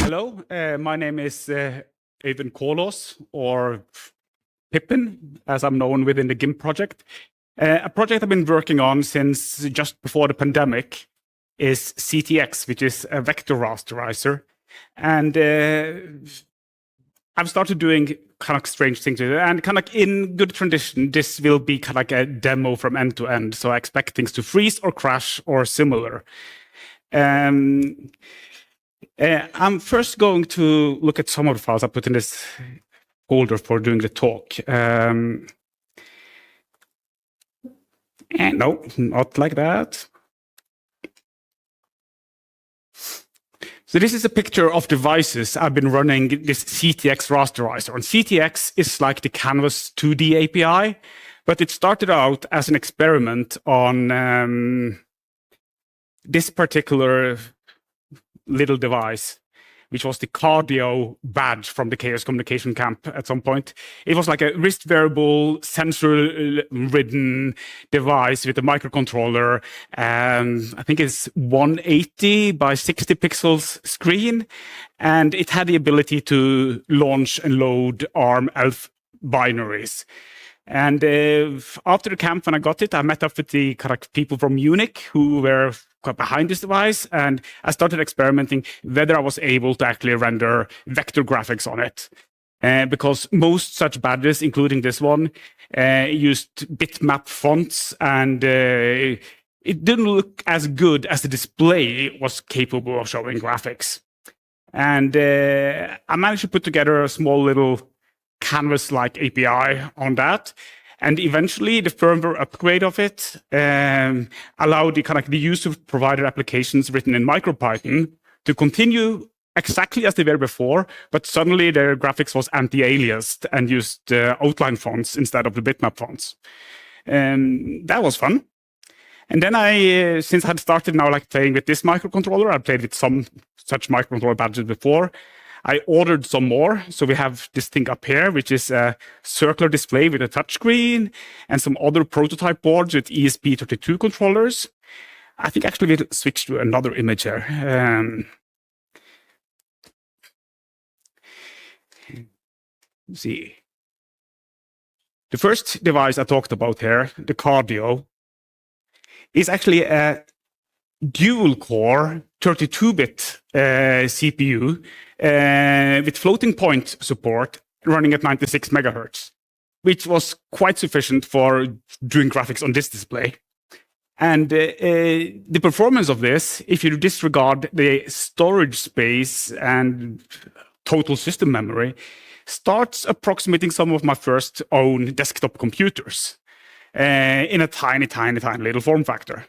Hello, my name is Øyvind Kolås, or Pippin, as I'm known within the GIMP project. A project I've been working on since just before the pandemic is CTX, which is a vector rasterizer. And I've started doing kind of strange things with it. And kind of in good tradition, this will be kind of like a demo from end to end. So I expect things to freeze or crash or similar. I'm first going to look at some of the files I put in this folder for doing the talk. And no, not like that. So this is a picture of devices I've been running this CTX rasterizer. And CTX is like the Canvas 2D API, but it started out as an experiment on this particular little device, which was the cardio badge from the Chaos Communication Camp at some point. It was like a wrist wearable, sensor-ridden device with a microcontroller. I think it's 180 by 60 pixels screen. And it had the ability to launch and load ARM ELF binaries. And after the camp, when I got it, I met up with the correct people from Munich who were behind this device, and I started experimenting whether I was able to actually render vector graphics on it. Because most such badges, including this one, used bitmap fonts, and it didn't look as good as the display was capable of showing graphics. And I managed to put together a small little Canvas-like API on that. And eventually, the firmware upgrade of it allowed the user-provided applications written in MicroPython to continue exactly as they were before, but suddenly their graphics was anti-aliased and used outline fonts instead of the bitmap fonts. That was fun. And then since I had started now playing with this microcontroller, I played with some such microcontroller badges before. I ordered some more. So we have this thing up here, which is a circular display with a touchscreen and some other prototype boards with ESP32 controllers. I think actually we'll switch to another image here. Let's see. The first device I talked about here, the Cardio, is actually a dual-core 32-bit CPU with floating point support running at 96 megahertz, which was quite sufficient for doing graphics on this display. And the performance of this, if you disregard the storage space and total system memory, starts approximating some of my first own desktop computers in a tiny, tiny, tiny little form factor.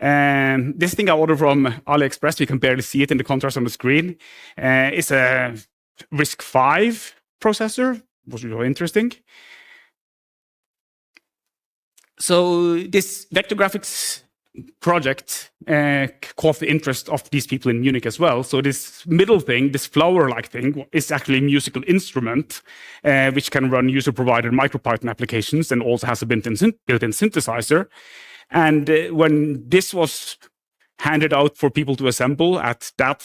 And this thing I ordered from AliExpress, you can barely see it in the contrast on the screen, is a RISC-V processor, was really interesting. So this vector graphics project caught the interest of these people in Munich as well. So this middle thing, this flower-like thing, is actually a musical instrument which can run user-provided MicroPython applications and also has a built-in synthesizer. And when this was handed out for people to assemble at that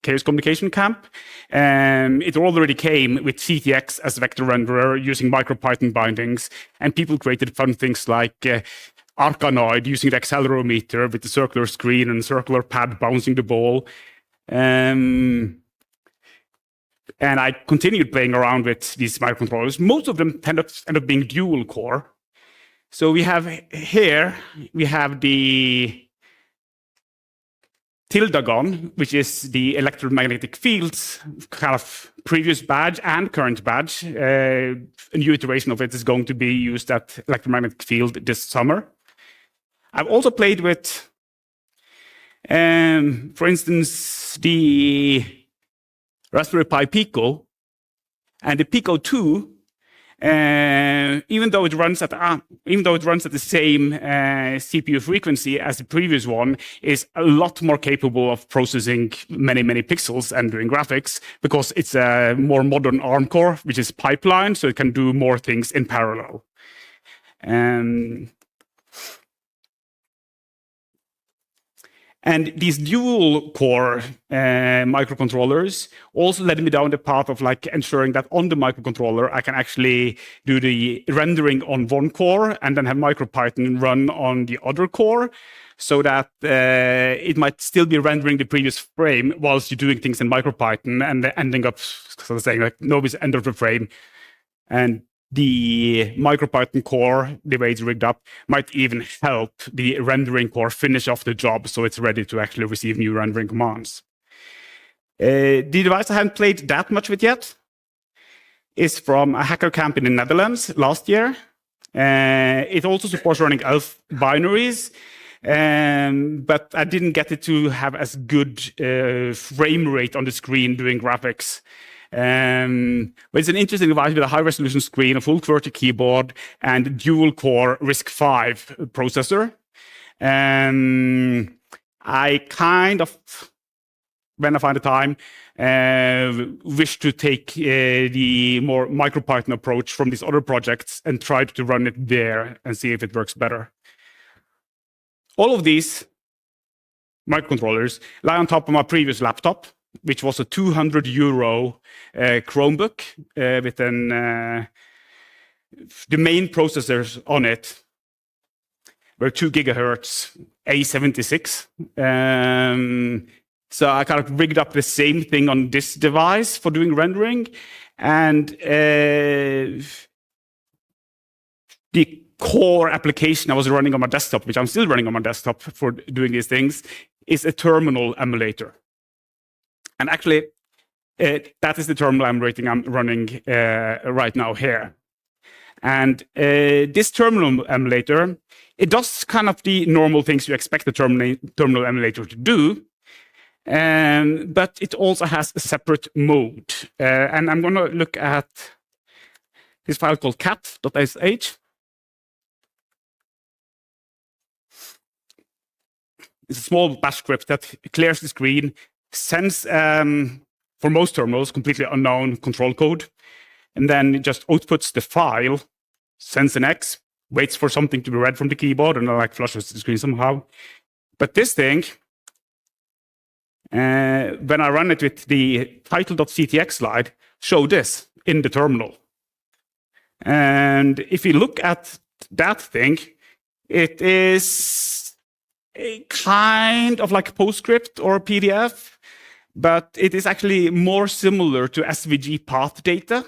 Chaos Communication Camp, it already came with CTX as vector renderer using MicroPython bindings, and people created fun things like Arcanoid using the accelerometer with the circular screen and circular pad bouncing the ball. And I continued playing around with these microcontrollers. Most of them end up being dual core. So we have here, we have the Tildagon, which is the electromagnetic fields kind of previous badge and current badge. A new iteration of it is going to be used at electromagnetic field this summer. I've also played with, for instance, the Raspberry Pi Pico and the Pico 2. Even though it runs at the same CPU frequency as the previous one, is a lot more capable of processing many, many pixels and doing graphics because it's a more modern ARM core, which is pipeline, so it can do more things in parallel. And these dual-core microcontrollers also led me down the path of like ensuring that on the microcontroller, I can actually do the rendering on one core and then have MicroPython run on the other core, so that it might still be rendering the previous frame whilst you're doing things in MicroPython and ending up sort of saying like, nobody's end of the frame. And the MicroPython core, the way it's rigged up, might even help the rendering core finish off the job so it's ready to actually receive new rendering commands. The device I haven't played that much with yet is from a hacker camp in the Netherlands last year. It also supports running ELF binaries, but I didn't get it to have as good frame rate on the screen doing graphics. But it's an interesting device with a high-resolution screen, a full QWERTY keyboard, and dual-core RISC-V processor. I kind of, when I find the time, wish to take the more MicroPython approach from these other projects and try to run it there and see if it works better. All of these microcontrollers lie on top of my previous laptop, which was a €200 Chromebook with the main processors on it were 2 gigahertz A76. So I kind of rigged up the same thing on this device for doing rendering. And the core application I was running on my desktop, which I'm still running on my desktop for doing these things, is a terminal emulator. And actually, that is the terminal emulator I'm running right now here. And this terminal emulator, it does kind of the normal things you expect the terminal emulator to do, but it also has a separate mode. And I'm going to look at this file called cat.sh. It's a small bash script that clears the screen, sends, for most terminals, completely unknown control code, and then it just outputs the file, sends an X, waits for something to be read from the keyboard, and then like flushes the screen somehow. But this thing, when I run it with the title.ctx slide, show this in the terminal. And if you look at that thing, it is a kind of like PostScript or PDF, but it is actually more similar to SVG path data,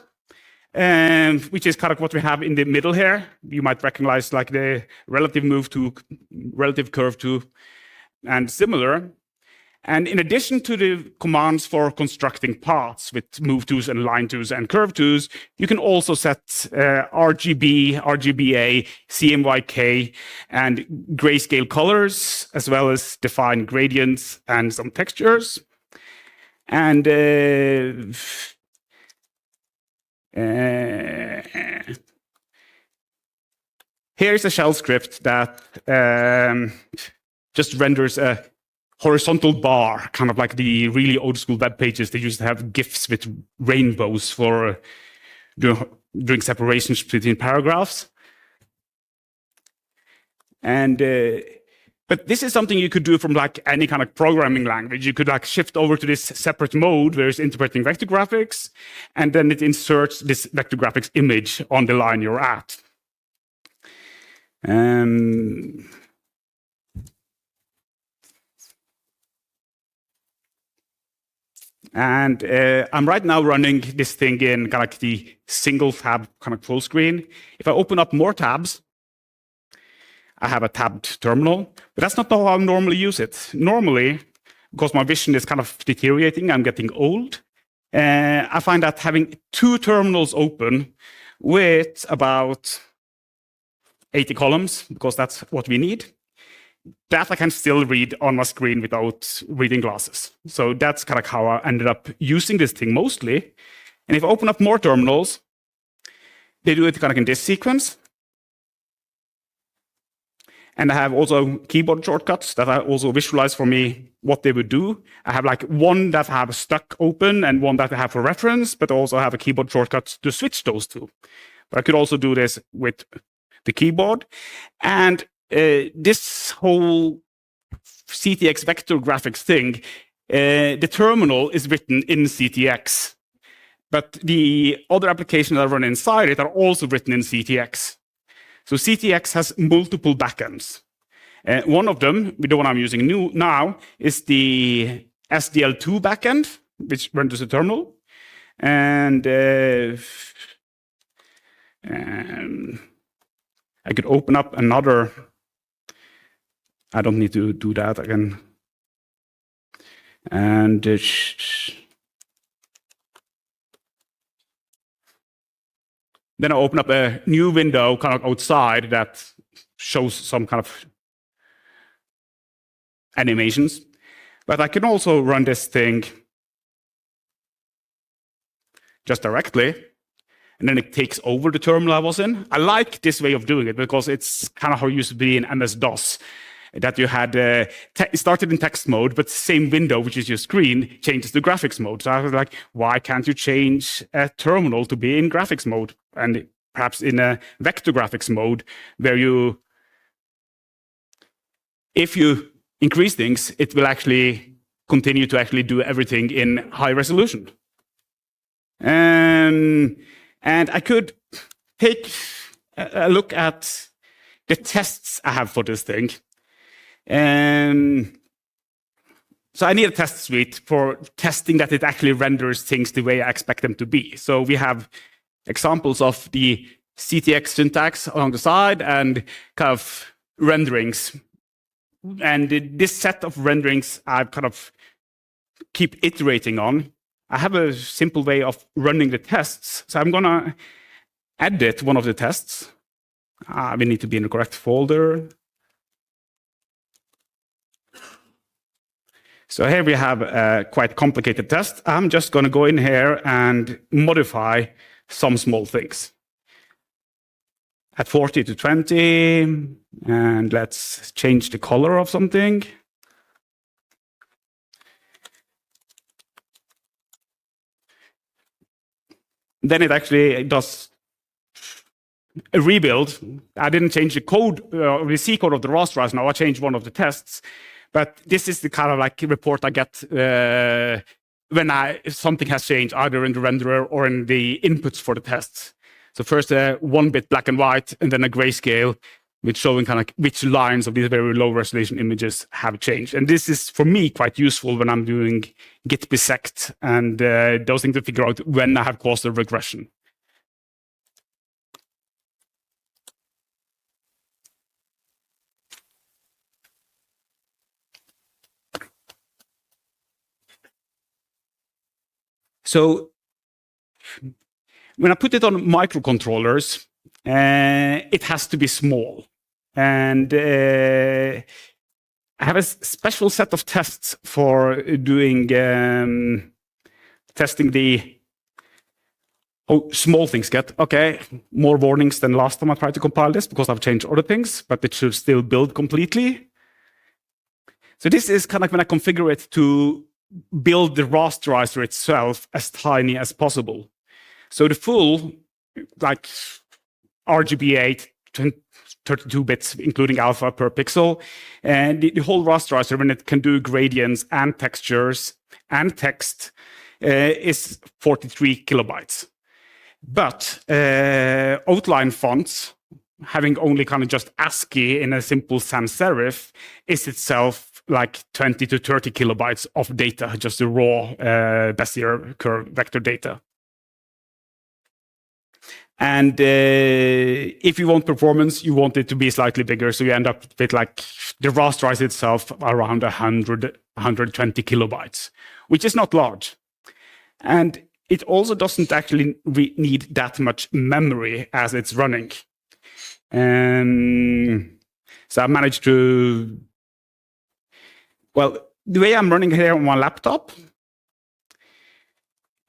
which is kind of what we have in the middle here. You might recognize like the relative move to, relative curve to, and similar. And in addition to the commands for constructing paths with move tos and line tos and curve tos, you can also set RGB, RGBA, CMYK, and grayscale colors, as well as define gradients and some textures. And here's a shell script that just renders a horizontal bar, kind of like the really old school web pages. They used to have GIFs with rainbows for doing separations between paragraphs. And but this is something you could do from like any kind of programming language. You could like shift over to this separate mode where it's interpreting vector graphics, and then it inserts this vector graphics image on the line you're at. And I'm right now running this thing in kind of like the single tab kind of full screen. If I open up more tabs, I have a tabbed terminal, but that's not how I normally use it. Normally, because my vision is kind of deteriorating, I'm getting old, I find that having 2 terminals open with about 80 columns, because that's what we need, that I can still read on my screen without reading glasses. So that's kind of how I ended up using this thing mostly. And if I open up more terminals, they do it kind of in this sequence. And I have also keyboard shortcuts that I also visualize for me what they would do. I have like one that I have stuck open and one that I have for reference, but also have a keyboard shortcut to switch those two. But I could also do this with the keyboard. And this whole CTX vector graphics thing, the terminal is written in CTX. But the other applications that run inside it are also written in CTX. So CTX has multiple backends. One of them, the one I'm using now, is the SDL2 backend, which renders the terminal. And I could open up another. I don't need to do that again. And then I open up a new window kind of outside that shows some kind of animations. But I can also run this thing just directly, and then it takes over the terminal I was in. I like this way of doing it because it's kind of how it used to be in MS-DOS, that you had started in text mode, but the same window, which is your screen, changes to graphics mode. So I was like, why can't you change a terminal to be in graphics mode? And perhaps in a vector graphics mode, where if you increase things, it will actually continue to actually do everything in high resolution. And I could take a look at the tests I have for this thing. So I need a test suite for testing that it actually renders things the way I expect them to be. So we have examples of the CTX syntax along the side and kind of renderings. And this set of renderings I kind of keep iterating on. I have a simple way of running the tests. So I'm going to edit one of the tests. We need to be in the correct folder. So here we have a quite complicated test. I'm just going to go in here and modify some small things. At 40 to 20, and let's change the color of something. Then it actually does a rebuild. I didn't change the code, the C code of the rasterizer. Now I changed one of the tests. But this is the kind of like report I get when something has changed, either in the renderer or in the inputs for the tests. So first a 1-bit black and white, and then a grayscale, with showing kind of which lines of these very low resolution images have changed. And this is, for me, quite useful when I'm doing git bisect and those things to figure out when I have caused a regression. So when I put it on microcontrollers, it has to be small. And I have a special set of tests for doing testing the small things get. Okay, more warnings than last time I tried to compile this because I've changed other things, but it should still build completely. So this is kind of when I configure it to build the rasterizer itself as tiny as possible. So the full, like RGB8, 32 bits, including alpha per pixel, and the whole rasterizer, when it can do gradients and textures and text, is 43 kilobytes. But outline fonts, having only kind of just ASCII in a simple sans serif, is itself like 20 to 30 kilobytes of data, just the raw Bezier curve vector data. And if you want performance, you want it to be slightly bigger, so you end up with like the rasterizer itself around 120 kilobytes, which is not large. And it also doesn't actually need that much memory as it's running. So I managed to, well, the way I'm running here on my laptop,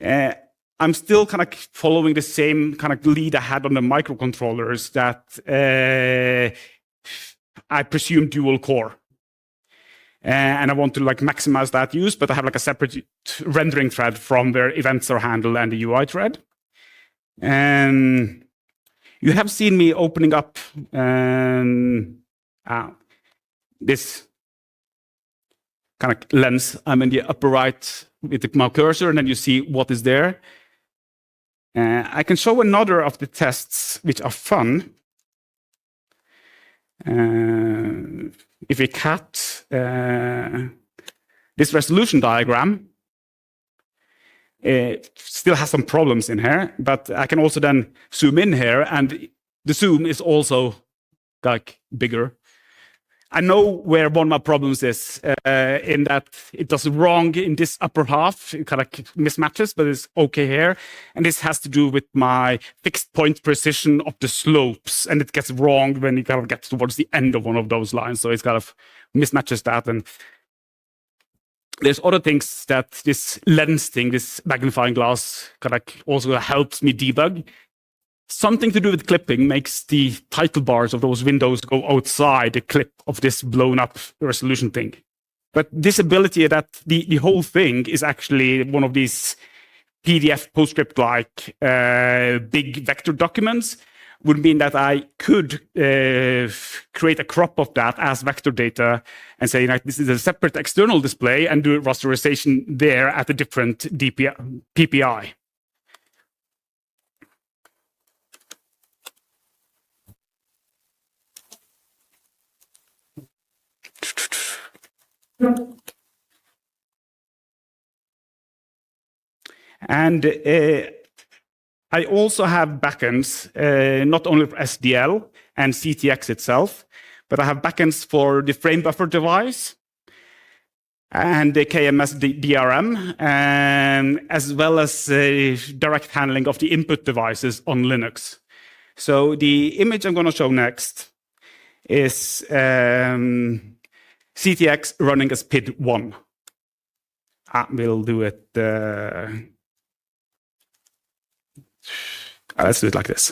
I'm still kind of following the same kind of lead I had on the microcontrollers, that I presume dual core. And I want to like maximize that use, but I have like a separate rendering thread from where events are handled and the UI thread. And you have seen me opening up this kind of lens. I'm in the upper right with my cursor, and then you see what is there. I can show another of the tests which are fun. If we cut this resolution diagram, it still has some problems in here, but I can also then zoom in here, and the zoom is also like bigger. I know where one of my problems is, in that it does wrong in this upper half, it kind of mismatches, but it's okay here. And this has to do with my fixed point precision of the slopes, and it gets wrong when you kind of get towards the end of one of those lines. So it's kind of mismatches that. And there's other things that this lens thing, this magnifying glass, kind of also helps me debug. Something to do with clipping makes the title bars of those windows go outside the clip of this blown up resolution thing. But this ability that the whole thing is actually one of these PDF PostScript-like big vector documents would mean that I could create a crop of that as vector data and say, like, this is a separate external display and do rasterization there at a different PPI. And I also have backends, not only for SDL and CTX itself, but I have backends for the framebuffer device and the KMS DRM, as well as direct handling of the input devices on Linux. So the image I'm going to show next is CTX running as PID1. We'll do it. Let's do it like this.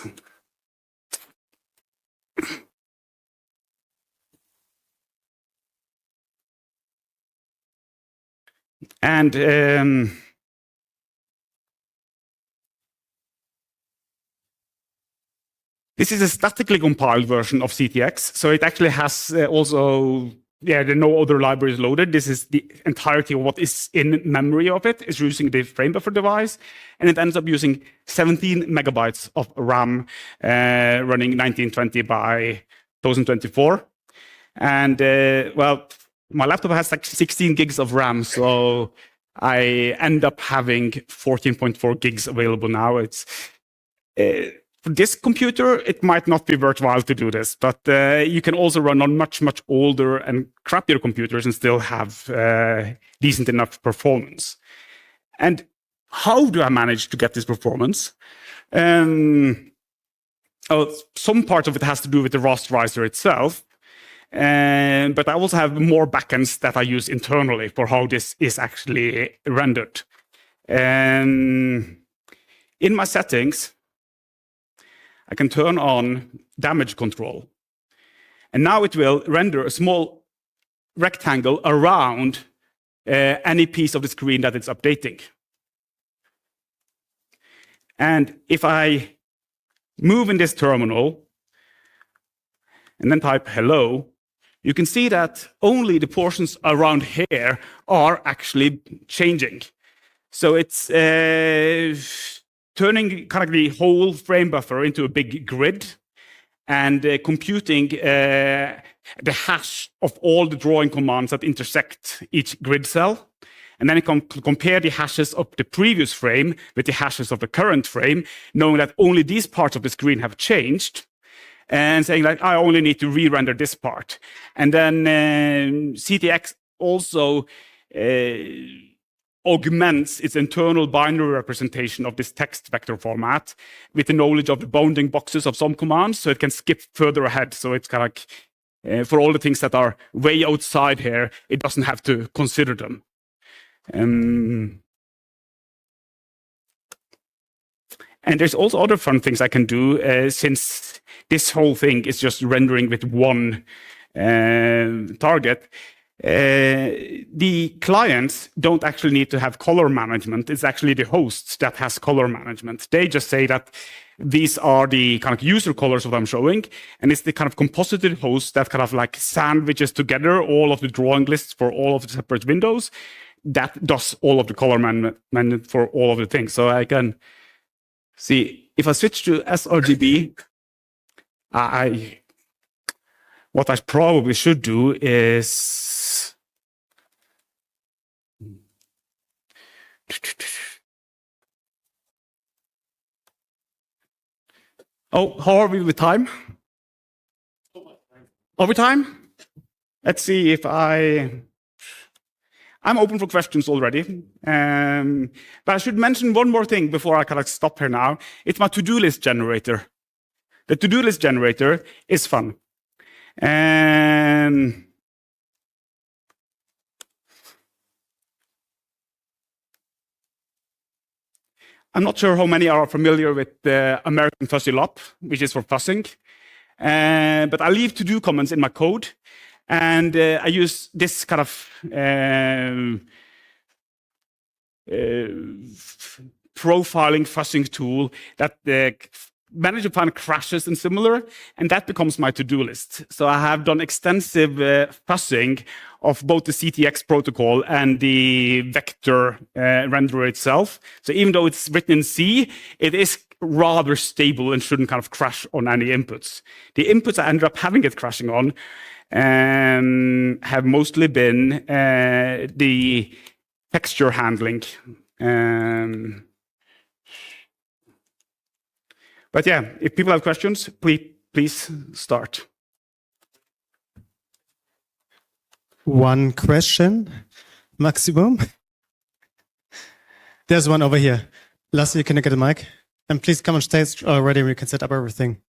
And this is a statically compiled version of CTX. So it actually has also, there are no other libraries loaded. This is the entirety of what is in memory of it. It's using the framebuffer device, and it ends up using 17 megabytes of RAM, running 1920 by 1024. And well, my laptop has like 16 gigs of RAM, so I end up having 14.4 gigs available now. It's for this computer, it might not be worthwhile to do this, but you can also run on much, much older and crappier computers and still have decent enough performance. And how do I manage to get this performance? Some part of it has to do with the rasterizer itself, but I also have more backends that I use internally for how this is actually rendered. In my settings, I can turn on damage control. And now it will render a small rectangle around any piece of the screen that it's updating. And if I move in this terminal and then type hello, you can see that only the portions around here are actually changing. So it's turning kind of the whole frame buffer into a big grid and computing the hash of all the drawing commands that intersect each grid cell. And then it can compare the hashes of the previous frame with the hashes of the current frame, knowing that only these parts of the screen have changed, and saying, like, I only need to re-render this part. And then CTX also augments its internal binary representation of this text vector format with the knowledge of the bounding boxes of some commands, so it can skip further ahead. So it's kind of like, for all the things that are way outside here, it doesn't have to consider them. And there's also other fun things I can do, since this whole thing is just rendering with one target. The clients don't actually need to have color management. It's actually the hosts that has color management. They just say that these are the kind of user colors that I'm showing, and it's the kind of compositor host that kind of like sandwiches together all of the drawing lists for all of the separate windows. That does all of the color management for all of the things. So I can see if I switch to sRGB, what I probably should do is oh, how are we with time? Overtime? Let's see if I'm open for questions already. But I should mention one more thing before I kind of stop here now. It's my to-do list generator. The to-do list generator is fun. I'm not sure how many are familiar with the American fuzzy lop, which is for fuzzing. But I leave to-do comments in my code, and I use this kind of profiling fuzzing tool that manage to find crashes and similar, and that becomes my to-do list. So I have done extensive fuzzing of both the CTX protocol and the vector renderer itself. So even though it's written in C, it is rather stable and shouldn't kind of crash on any inputs. The inputs I ended up having it crashing on have mostly been the texture handling. But yeah, if people have questions, please start. One question, maximum. There's one over here. Lasse, can I get a mic? And please come on stage already. We can set up everything.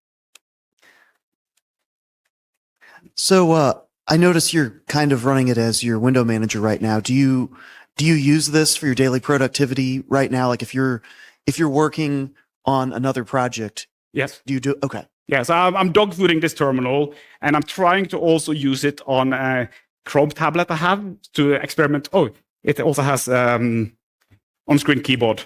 So I notice you're kind of running it as your window manager right now. Do you use this for your daily productivity right now? Like if you're working on another project? Yes. Do you do? Okay. Yes, I'm dogfooding this terminal, and I'm trying to also use it on a Chrome tablet I have to experiment. Oh, it also has on-screen keyboard.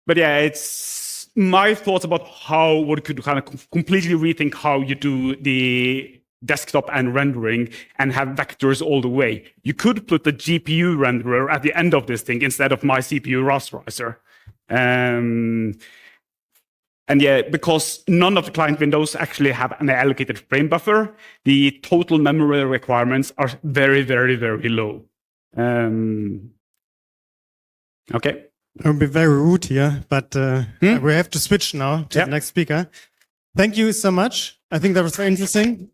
But yeah, it's my thoughts about how one could kind of completely rethink how you do the desktop and rendering and have vectors all the way. You could put the GPU renderer at the end of this thing instead of my CPU rasterizer. And yeah, because none of the client windows actually have an allocated frame buffer, the total memory requirements are very, very, very low. Okay. I'll be very rude here, but we have to switch now to the next speaker. Thank you so much. I think that was very interesting.